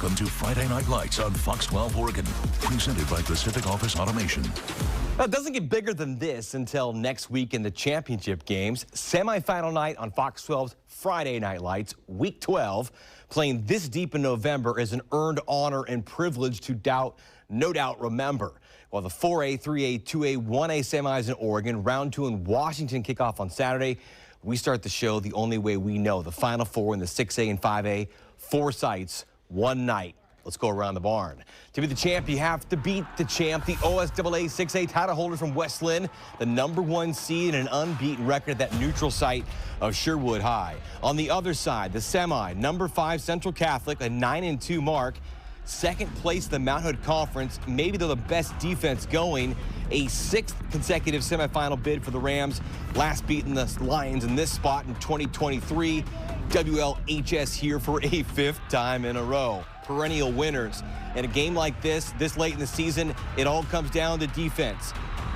Welcome to Friday Night Lights on Fox 12 Oregon, presented by Pacific Office Automation. Well, it doesn't get bigger than this until next week in the championship games. Semifinal night on Fox 12's Friday Night Lights, Week 12. Playing this deep in November is an earned honor and privilege to no doubt remember. While the 4A, 3A, 2A, 1A semis in Oregon, round 2 in Washington kick off on Saturday, we start the show the only way we know. The Final Four in the 6A and 5A, 4 sites, 1 night. Let's go around the barn. To be the champ, you have to beat the champ, the OSAA 6A title holder from West Linn, the #1 seed and an unbeaten record at that neutral site of Sherwood High. On the other side, the semi, #5 Central Catholic, a 9-2 mark. Second place in the Mount Hood Conference, maybe they're the best defense going. A 6th consecutive semifinal bid for the Rams, last beating the Lions in this spot in 2023. WLHS here for a 5th time in a row. Perennial winners. In a game like this late in the season, it all comes down to defense.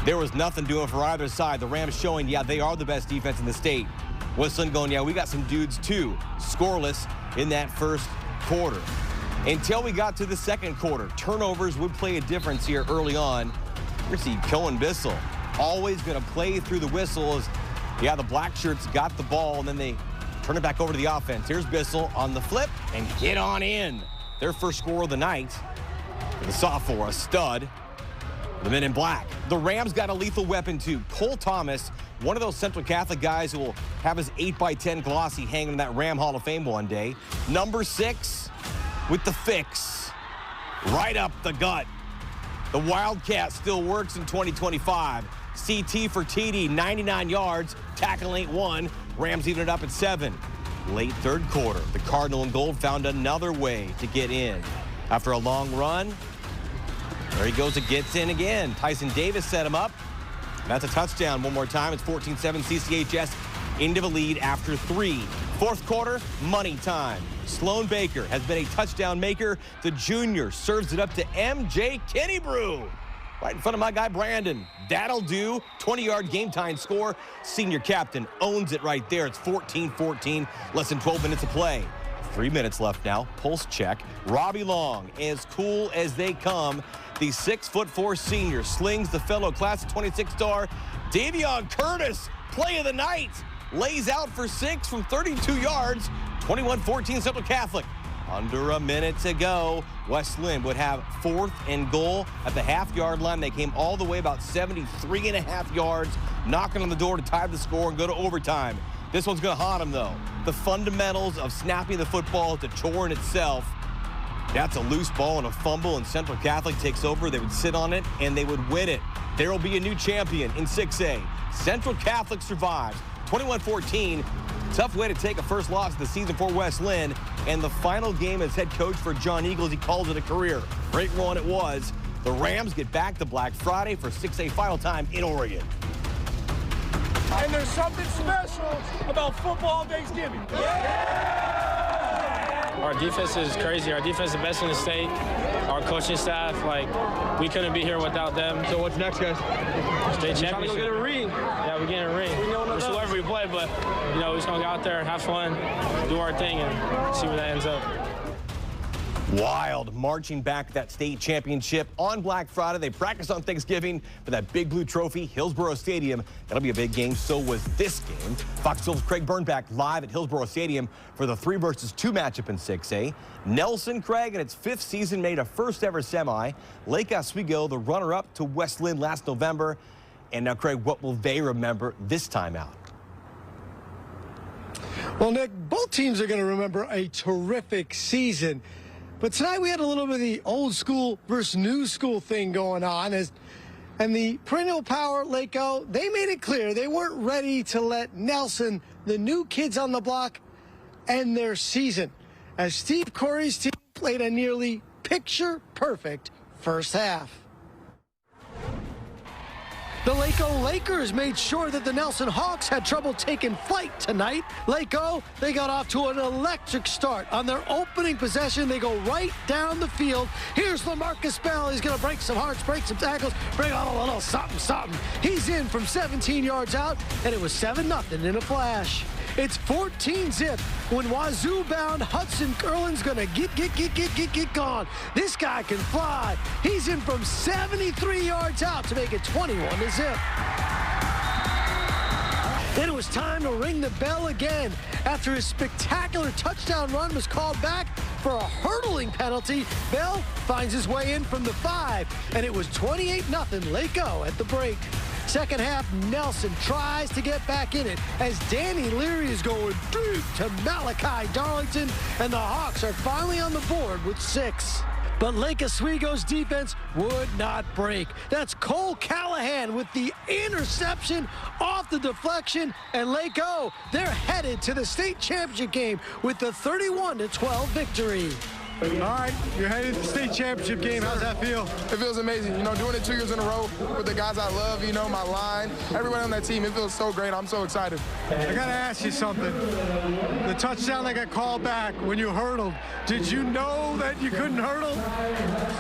There was nothing doing for either side. The Rams showing, yeah, they are the best defense in the state. West Linn going, yeah, we got some dudes too. Scoreless in that first quarter. Until we got to the second quarter, turnovers would play a difference here early on. We're seeing Cohen Bissell always going to play through the whistles. Yeah, the black shirts got the ball, and then they turn it back over to the offense. Here's Bissell on the flip, and get on in. Their first score of the night. The sophomore, a stud. The men in black. The Rams got a lethal weapon, too. Cole Thomas, one of those Central Catholic guys who will have his 8x10 glossy hanging in that Ram Hall of Fame one day. #6 with the fix. Right up the gut. The Wildcat still works in 2025. CT for TD, 99 yards. Tackle ain't one. Rams even it up at 7. Late third quarter, the Cardinal and Gold found another way to get in. After a long run, there he goes, it gets in again. Tyson Davis set him up. And that's a touchdown one more time. It's 14-7 CCHS into the lead after 3. Fourth quarter, money time. Sloan Baker has been a touchdown maker. The junior serves it up to MJ Kennebrew. Right in front of my guy, Brandon. That'll do. 20-yard game-time score. Senior captain owns it right there. It's 14-14. Less than 12 minutes of play. 3 minutes left now. Pulse check. Robbie Long, as cool as they come. The 6'4" senior slings the fellow class of 26 star Davion Curtis. Play of the night. Lays out for 6 from 32 yards. 21-14 Central Catholic. Under a minute to go. West Linn would have 4th and goal at the half-yard line. They came all the way about 73.5 yards, knocking on the door to tie the score and go to overtime. This one's going to haunt them, though. The fundamentals of snapping the football is a chore in itself. That's a loose ball and a fumble, and Central Catholic takes over. They would sit on it, and they would win it. There will be a new champion in 6A. Central Catholic survives. 21-14. Tough way to take a first loss of the season for West Linn. And the final game as head coach for John Eagles, he calls it a career. Great run it was. The Rams get back to Black Friday for 6A final time in Oregon. And there's something special about football Thanksgiving. Yeah! Our defense is crazy. Our defense is the best in the state. Our coaching staff, we couldn't be here without them. So what's next, guys? State championship. Trying to go get a ring. Yeah, we're getting a ring. It's whoever we play, but, we're just going to go out there and have fun, do our thing, and see where that ends up. Wild marching back that state championship on Black Friday. They practice on Thanksgiving for that big blue trophy, Hillsborough Stadium. That'll be a big game. So was this game. Fox 12's Craig Burnback live at Hillsborough Stadium for the 3 versus 2 matchup in 6A. Nelson Craig in its 5th season made a first ever semi. Lake Oswego, the runner-up to West Linn last November. And now, Craig, what will they remember this time out? Well, Nick, both teams are going to remember a terrific season. But tonight we had a little bit of the old school versus new school thing going on. And the perennial power, Lakeo, they made it clear they weren't ready to let Nelson, the new kids on the block, end their season. As Steve Corey's team played a nearly picture-perfect first half. The Lakeo Lakers made sure that the Nelson Hawks had trouble taking flight tonight. Lakeo, they got off to an electric start. On their opening possession, they go right down the field. Here's LaMarcus Bell. He's going to break some hearts, break some tackles, bring on a little something, something. He's in from 17 yards out, and it was 7-0 in a flash. It's 14-zip when Wazoo-bound Hudson Curlin's going to get gone. This guy can fly. He's in from 73 yards out to make it 21-zip. Then it was time to ring the bell again. After his spectacular touchdown run was called back for a hurdling penalty, Bell finds his way in from the 5, and it was 28-0 Laco at the break. Second half, Nelson tries to get back in it as Danny Leary is going deep to Malachi Darlington, and the Hawks are finally on the board with 6. But Lake Oswego's defense would not break. That's Cole Callahan with the interception off the deflection, and Lake O, they're headed to the state championship game with the 31-12 victory. All right, you're headed to the state championship game. How's that feel? It feels amazing. You know, doing it 2 years in a row with the guys I love, you know, my line, everybody on that team, it feels so great. I'm so excited. I got to ask you something. The touchdown that got called back when you hurdled, did you know that you couldn't hurdle?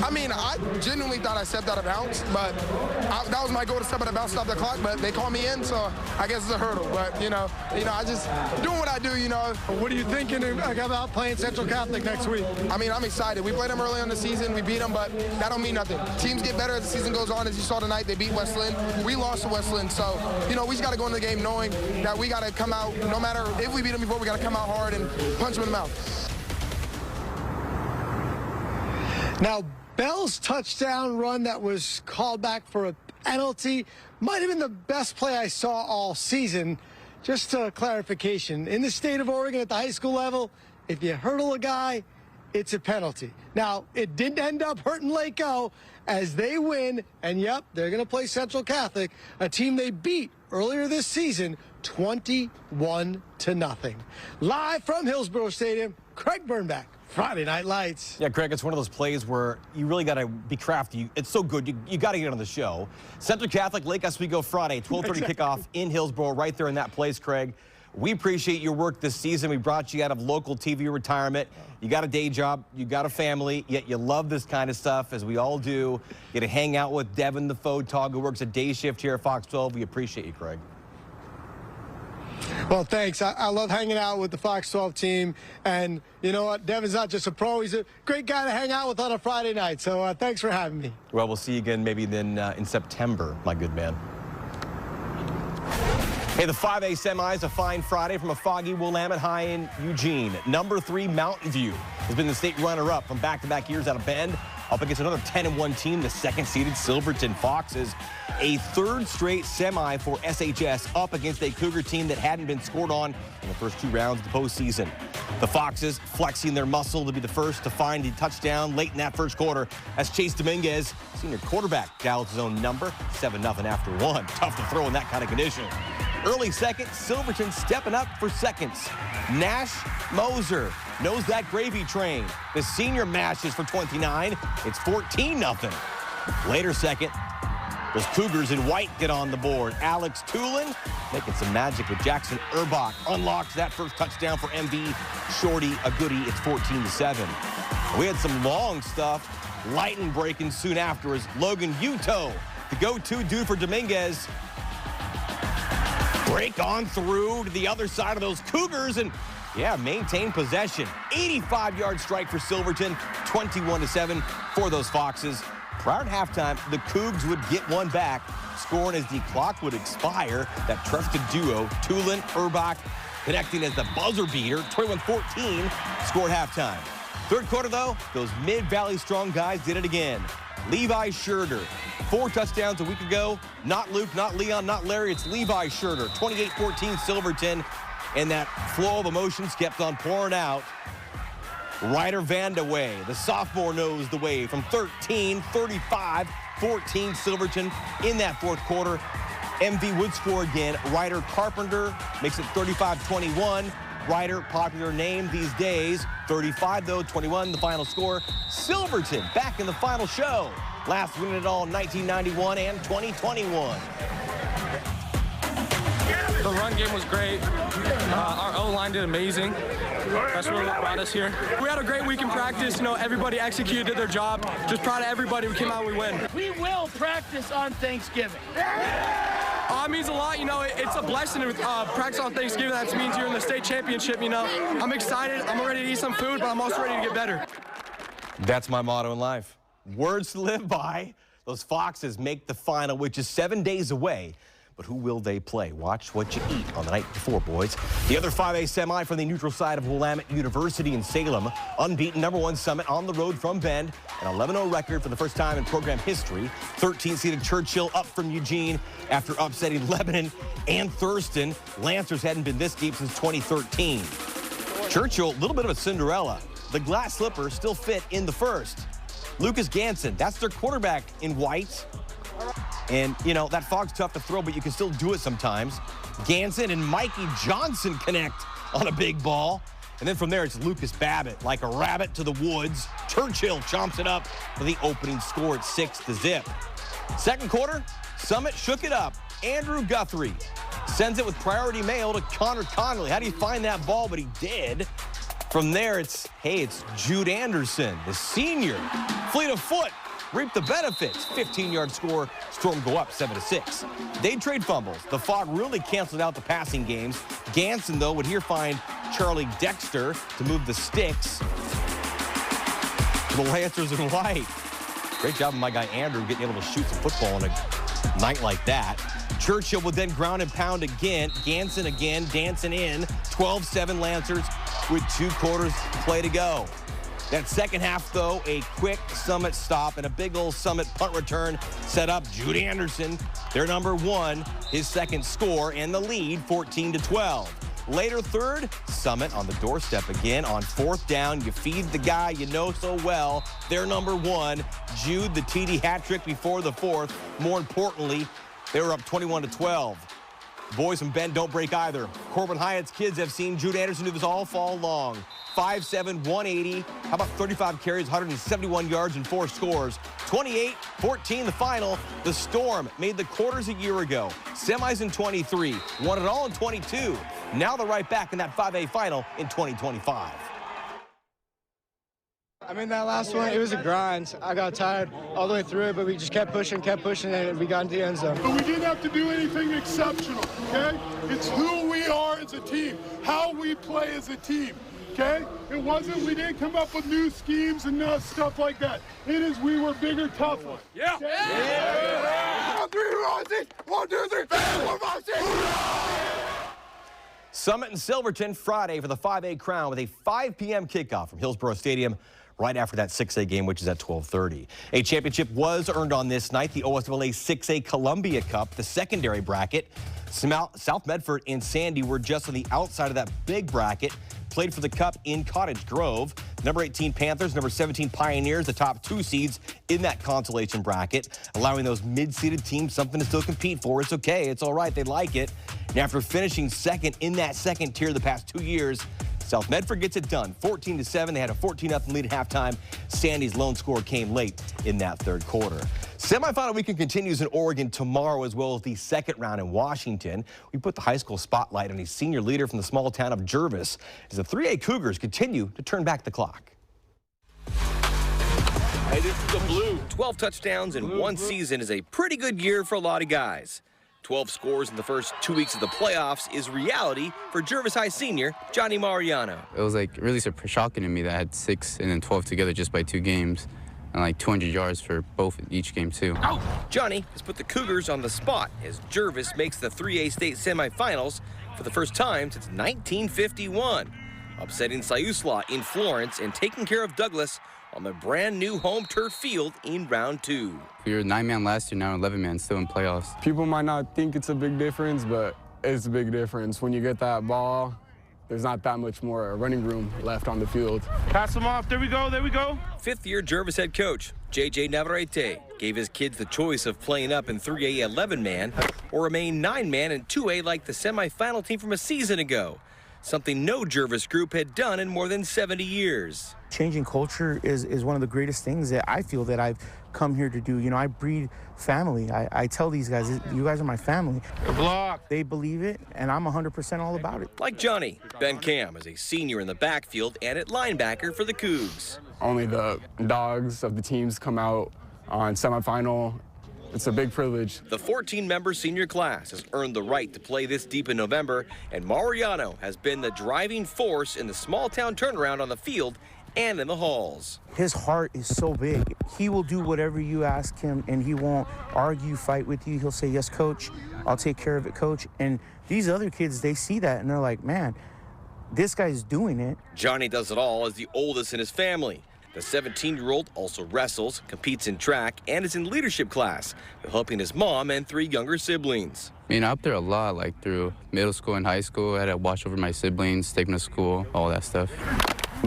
I mean, I genuinely thought I stepped out of bounds, but that was my goal to step out of bounds, stop the clock, but they called me in, so I guess it's a hurdle. But, you know, I just doing what I do, you know. What are you thinking about playing Central Catholic next week? I mean, I'm excited. We played them early on the season. We beat them, but that don't mean nothing. Teams get better as the season goes on. As you saw tonight, they beat Westland. We lost to Westland, so, you know, we just got to go into the game knowing that we got to come out, no matter if we beat them before, we got to come out hard and punch them in the mouth. Now, Bell's touchdown run that was called back for a penalty might have been the best play I saw all season. Just a clarification, in the state of Oregon at the high school level, if you hurdle a guy, it's a penalty. Now, it didn't end up hurting Lake O as they win, and yep, they're going to play Central Catholic, a team they beat earlier this season, 21-0. Live from Hillsborough Stadium, Craig Burnback, Friday Night Lights. Yeah, Craig, it's one of those plays where you really got to be crafty. It's so good, you got to get on the show. Central Catholic, Lake Oswego, Friday, 12:30 kickoff in Hillsborough, right there in that place, Craig. We appreciate your work this season. We brought you out of local TV retirement. You got a day job, you got a family, yet you love this kind of stuff, as we all do. Get to hang out with Devin the Photog, who works a day shift here at Fox 12. We appreciate you, Craig. Well, thanks. I love hanging out with the Fox 12 team. And you know what? Devin's not just a pro. He's a great guy to hang out with on a Friday night. So thanks for having me. Well, we'll see you again maybe then in September, my good man. Hey, the 5A semis, a fine Friday from a foggy Willamette High in Eugene. Number 3 Mountain View has been the state runner-up from back-to-back years out of Bend, up against another 10-1 team, the second-seeded Silverton Foxes. A third straight semi for SHS, up against a Cougar team that hadn't been scored on in the first 2 rounds of the postseason. The Foxes flexing their muscle to be the first to find a touchdown late in that first quarter as Chase Dominguez, senior quarterback, dials his own number, 7-0 after 1. Tough to throw in that kind of condition. Early second, Silverton stepping up for seconds. Nash Moser knows that gravy train. The senior mashes for 29. It's 14-0. Later second, those Cougars in white get on the board. Alex Tulin making some magic with Jackson Urbach. Unlocks that first touchdown for MV Shorty, a goodie. It's 14-7. We had some long stuff. Lightning breaking soon after as Logan Uto, the go-to dude for Dominguez, break on through to the other side of those Cougars and, yeah, maintain possession. 85-yard strike for Silverton, 21-7 for those Foxes. Prior to halftime, the Cougs would get one back, scoring as the clock would expire. That trusted duo, Tulin, Urbach, connecting as the buzzer beater, 21-14, scored halftime. Third quarter, though, those Mid-Valley strong guys did it again. Levi Scherder, 4 touchdowns a week ago. Not Luke, not Leon, not Larry. It's Levi Scherder, 28-14 Silverton. And that flow of emotions kept on pouring out. Ryder Vandaway, the sophomore, knows the way from 13-35-14 Silverton in that fourth quarter. MV would score again. Ryder Carpenter makes it 35-21. Ryder, popular name these days. 35, though, 21, the final score. Silverton back in the final show. Last win it all in 1991 and 2021. The run game was great. Our O-line did amazing. That's what brought us here. We had a great week in practice. You know, everybody executed their job. Just proud of everybody. We came out and we win. We will practice on Thanksgiving. it means a lot. You know, it's a blessing to practice on Thanksgiving. That means you're in the state championship, you know. I'm excited. I'm ready to eat some food, but I'm also ready to get better. That's my motto in life. Words to live by. Those Foxes make the final, which is 7 days away. But who will they play? Watch what you eat on the night before, boys. The other 5A semi from the neutral side of Willamette University in Salem. Unbeaten #1 Summit on the road from Bend. An 11-0 record for the first time in program history. 13-seeded Churchill up from Eugene after upsetting Lebanon and Thurston. Lancers hadn't been this deep since 2013. Churchill, a little bit of a Cinderella. The glass slipper still fit in the first. Lucas Ganson, that's their quarterback in white. And, you know, that fog's tough to throw, but you can still do it sometimes. Ganson and Mikey Johnson connect on a big ball. And then from there, it's Lucas Babbitt, like a rabbit to the woods. Churchill chomps it up for the opening score at 6-0. Second quarter, Summit shook it up. Andrew Guthrie sends it with priority mail to Connor Connolly. How do you find that ball? But he did. From there, it's Jude Anderson, the senior. Fleet of foot. Reap the benefits. 15-yard score. Storm go up 7-6. They trade fumbles. The fog really canceled out the passing games. Ganson, though, would here find Charlie Dexter to move the sticks. The Lancers in white. Great job of my guy Andrew getting able to shoot some football on a night like that. Churchill would then ground and pound again. Ganson again, dancing in. 12-7 Lancers with 2 quarters to play to go. That second half, though, a quick Summit stop and a big old Summit punt return set up Jude Anderson, their #1, his second score, and the lead 14-12. Later third, Summit on the doorstep again on 4th down. You feed the guy you know so well, their #1, Jude, the TD hat trick before the 4th. More importantly, they were up 21-12. Boys from Bend don't break either. Corbin Hyatt's kids have seen Jude Anderson do this all fall long. 5'7", 180. How about 35 carries, 171 yards, and 4 scores? 28-14 the final. The Storm made the quarters a year ago. Semis in 23. Won it all in 22. Now they're right back in that 5A final in 2025. I mean, that last one, it was a grind. I got tired all the way through it, but we just kept pushing, and we got into the end zone. But we didn't have to do anything exceptional, okay? It's who we are as a team, how we play as a team, okay? It wasn't, we didn't come up with new schemes and stuff like that. It is, we were bigger, tougher. Yeah. Okay? Yeah. 1, 2, 3, 4, 5, 6. Summit and Silverton Friday for the 5A crown with a 5 p.m. kickoff from Hillsborough Stadium right after that 6A game, which is at 12:30. A championship was earned on this night, the OSWA 6A Columbia Cup, the secondary bracket. South Medford and Sandy were just on the outside of that big bracket, played for the Cup in Cottage Grove. Number 18 Panthers, number 17 Pioneers, the top 2 seeds in that consolation bracket, allowing those mid-seeded teams something to still compete for. It's okay, it's all right, they like it. And after finishing second in that second tier the past 2 years, South Medford gets it done, 14-7. They had a 14-0 lead at halftime. Sandy's lone score came late in that third quarter. Semifinal weekend continues in Oregon tomorrow, as well as the second round in Washington. We put the high school spotlight on a senior leader from the small town of Jervis as the 3A Cougars continue to turn back the clock. Hey, this is the blue. 12 touchdowns in one season is a pretty good year for a lot of guys. 12 scores in the first 2 weeks of the playoffs is reality for Jervis High senior Johnny Mariano. It was like really shocking to me that I had 6 and then 12 together just by 2 games, and like 200 yards for each game too. Johnny has put the Cougars on the spot as Jervis makes the 3A state semifinals for the first time since 1951, upsetting Siuslaw in Florence and taking care of Douglas on the brand new home turf field in round 2. We were 9-man last year, now 11-man, still in playoffs. People might not think it's a big difference, but it's a big difference. When you get that ball, there's not that much more running room left on the field. Pass them off. There we go. There we go. 5th-year Jervis head coach J.J. Navarrete gave his kids the choice of playing up in 3A 11-man or remain 9-man in 2A like the semifinal team from a season ago, something no Jervis group had done in more than 70 years. Changing culture is one of the greatest things that I feel that I've come here to do. You know, I breed family. I tell these guys, you guys are my family. Block. They believe it, and I'm 100% all about it. Like Johnny, Ben Cam is a senior in the backfield and at linebacker for the Cougs. Only the dogs of the teams come out on semifinal It's a big privilege. The 14-member senior class has earned the right to play this deep in November, and Mariano has been the driving force in the small-town turnaround on the field and in the halls. His heart is so big. He will do whatever you ask him, and he won't argue, fight with you. He'll say, yes, coach, I'll take care of it, coach. And these other kids, they see that, and they're like, man, this guy's doing it. Johnny does it all as the oldest in his family. The 17-year-old also wrestles, competes in track, and is in leadership class, helping his mom and 3 younger siblings. I mean, I'm up there a lot, like through middle school and high school. I had to watch over my siblings, take them to school, all that stuff.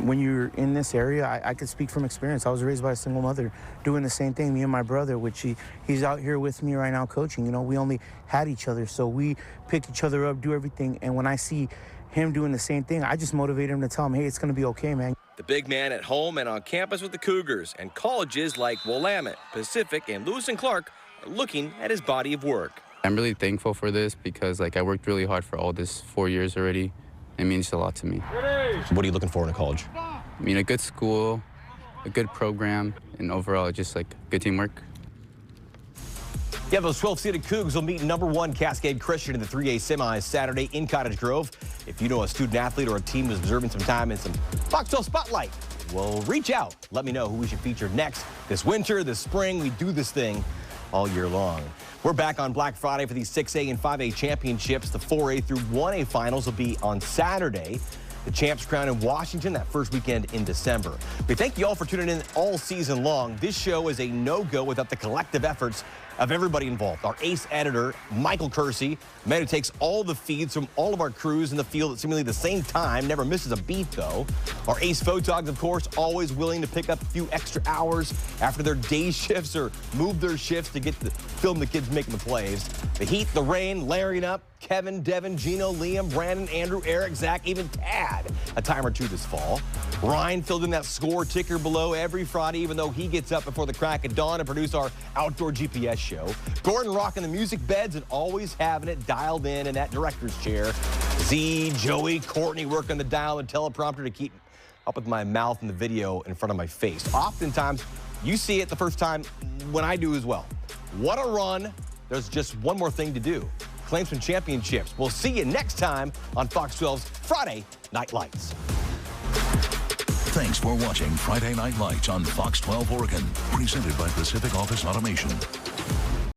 When you're in this area, I could speak from experience. I was raised by a single mother doing the same thing, me and my brother, which he's out here with me right now coaching. You know, we only had each other, so we pick each other up, do everything. And when I see him doing the same thing, I just motivate him to tell him, hey, it's going to be okay, man. The big man at home and on campus with the Cougars, and colleges like Willamette, Pacific, and Lewis and Clark are looking at his body of work. I'm really thankful for this because, like, I worked really hard for all this 4 years already. It means a lot to me. What are you looking for in a college? I mean, a good school, a good program, and overall, just like good teamwork. Yeah, those 12-seeded Cougs will meet #1 Cascade Christian in the 3A semis Saturday in Cottage Grove. If you know a student athlete or a team is observing some time in some Fox 12 Spotlight, well, reach out. Let me know who we should feature next this winter, this spring. We do this thing all year long. We're back on Black Friday for these 6A and 5A championships. The 4A through 1A finals will be on Saturday. The champs crowned in Washington that first weekend in December. We thank you all for tuning in all season long. This show is a no-go without the collective efforts of everybody involved. Our ace editor, Michael Kersey, a man who takes all the feeds from all of our crews in the field at seemingly the same time, never misses a beat though. Our ace photogs, of course, always willing to pick up a few extra hours after their day shifts or move their shifts to get to film the kids making the plays. The heat, the rain, layering up. Kevin, Devin, Gino, Liam, Brandon, Andrew, Eric, Zach, even Tad a time or two this fall. Ryan filled in that score ticker below every Friday, even though he gets up before the crack of dawn to produce our outdoor GPS show. Gordon rocking the music beds and always having it dialed in that director's chair. Z, Joey, Courtney working the dial and teleprompter to keep up with my mouth and the video in front of my face. Oftentimes, you see it the first time when I do as well. What a run. There's just one more thing to do. Claim some championships. We'll see you next time on Fox 12's Friday Night Lights. Thanks for watching Friday Night Lights on Fox 12 Oregon, presented by Pacific Office Automation.